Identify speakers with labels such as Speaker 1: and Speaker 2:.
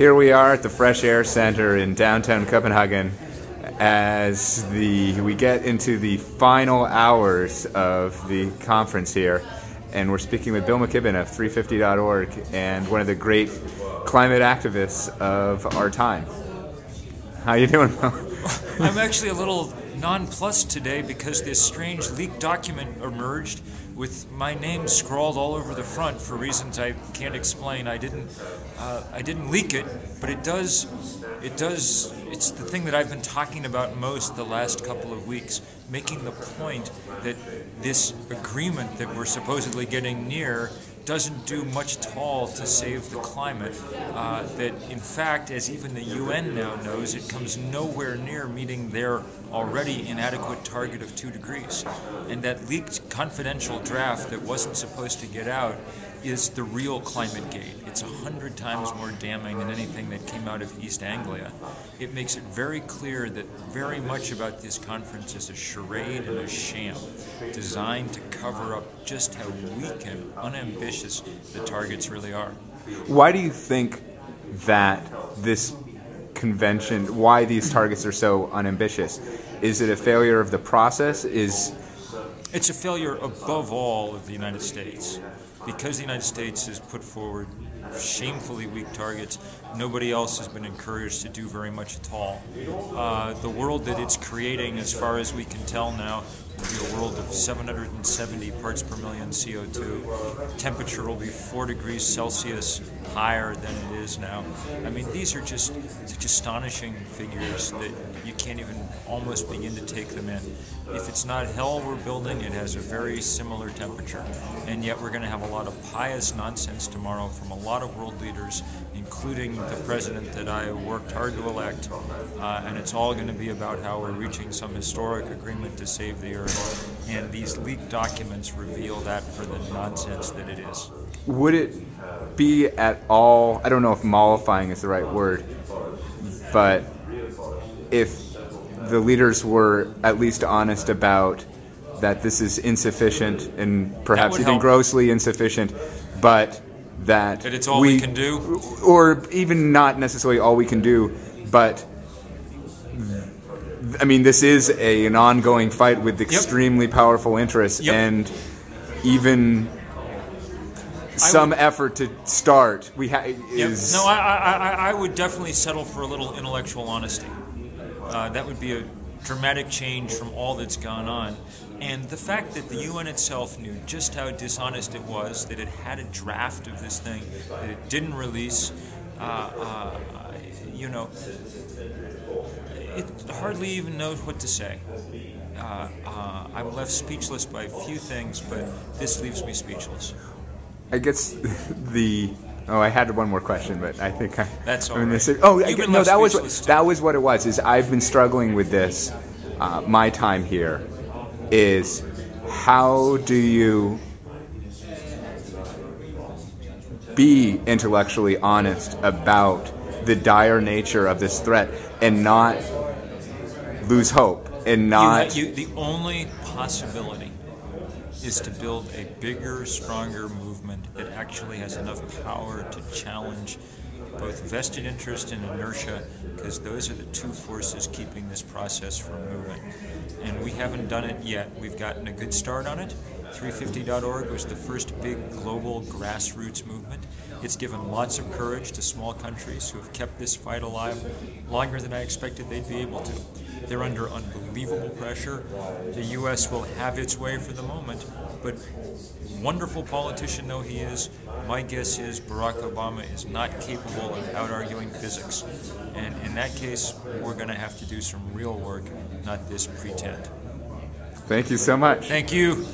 Speaker 1: Here we are at the Fresh Air Center in downtown Copenhagen as we get into the final hours of the conference here, and we're speaking with Bill McKibben of 350.org and one of the great climate activists of our time. How you doing, Bill?
Speaker 2: I'm actually a little nonplussed today because this strange leaked document emerged with my name scrawled all over the front for reasons I can't explain. I didn't leak it, but it does. It's the thing that I've been talking about most the last couple of weeks, making the point that this agreement that we're supposedly getting near doesn't do much at all to save the climate. That in fact, as even the UN now knows, it comes nowhere near meeting their already inadequate target of 2 degrees. And that leaked confidential draft that wasn't supposed to get out is the real climate gate. It's 100 times more damning than anything that came out of East Anglia. It makes it very clear that very much about this conference is a charade and a sham designed to cover up just how weak and unambitious the targets really are.
Speaker 1: Why do you think that this convention, why these targets are so unambitious? Is it a failure of the process?
Speaker 2: It's a failure above all of the United States. Because the United States has put forward shamefully weak targets, nobody else has been encouraged to do very much at all. The world that it's creating, as far as we can tell now, will be a world of 770 parts per million CO2. Temperature will be 4 degrees Celsius higher than it is now. I mean, these are just such astonishing figures that you can't even almost begin to take them in. If it's not hell we're building, it has a very similar temperature. And yet we're going to have a lot of pious nonsense tomorrow from a lot of world leaders, including the president that I worked hard to elect. And it's all going to be about how we're reaching some historic agreement to save the earth. And these leaked documents reveal that for the nonsense that it is.
Speaker 1: Would it be at all, I don't know if mollifying is the right word, but if the leaders were at least honest about that this is insufficient and perhaps even grossly insufficient, but that
Speaker 2: it's all we can do?
Speaker 1: Or even not necessarily all we can do, but I mean, this is an ongoing fight with extremely powerful interests, and even some effort to start is...
Speaker 2: No, I would definitely settle for a little intellectual honesty. That would be a dramatic change from all that's gone on. And the fact that the UN itself knew just how dishonest it was, that it had a draft of this thing, that it didn't release, you know, it hardly even knows what to say. I'm left speechless by a few things, but this leaves me speechless.
Speaker 1: I guess I had one more question, but I think
Speaker 2: that's all
Speaker 1: right.
Speaker 2: No,
Speaker 1: that was what it was. Is I've been struggling with this. My time here is, how do you be intellectually honest about the dire nature of this threat and not lose hope and not...
Speaker 2: The only possibility is to build a bigger, stronger movement that actually has enough power to challenge both vested interest and inertia, because those are the two forces keeping this process from moving. And we haven't done it yet. We've gotten a good start on it. 350.org was the first big global grassroots movement. It's given lots of courage to small countries who have kept this fight alive longer than I expected they'd be able to. They're under unbelievable pressure. The U.S. will have its way for the moment, but wonderful politician though he is, my guess is Barack Obama is not capable of out-arguing physics. And in that case, we're going to have to do some real work, not this pretend.
Speaker 1: Thank you so much.
Speaker 2: Thank you.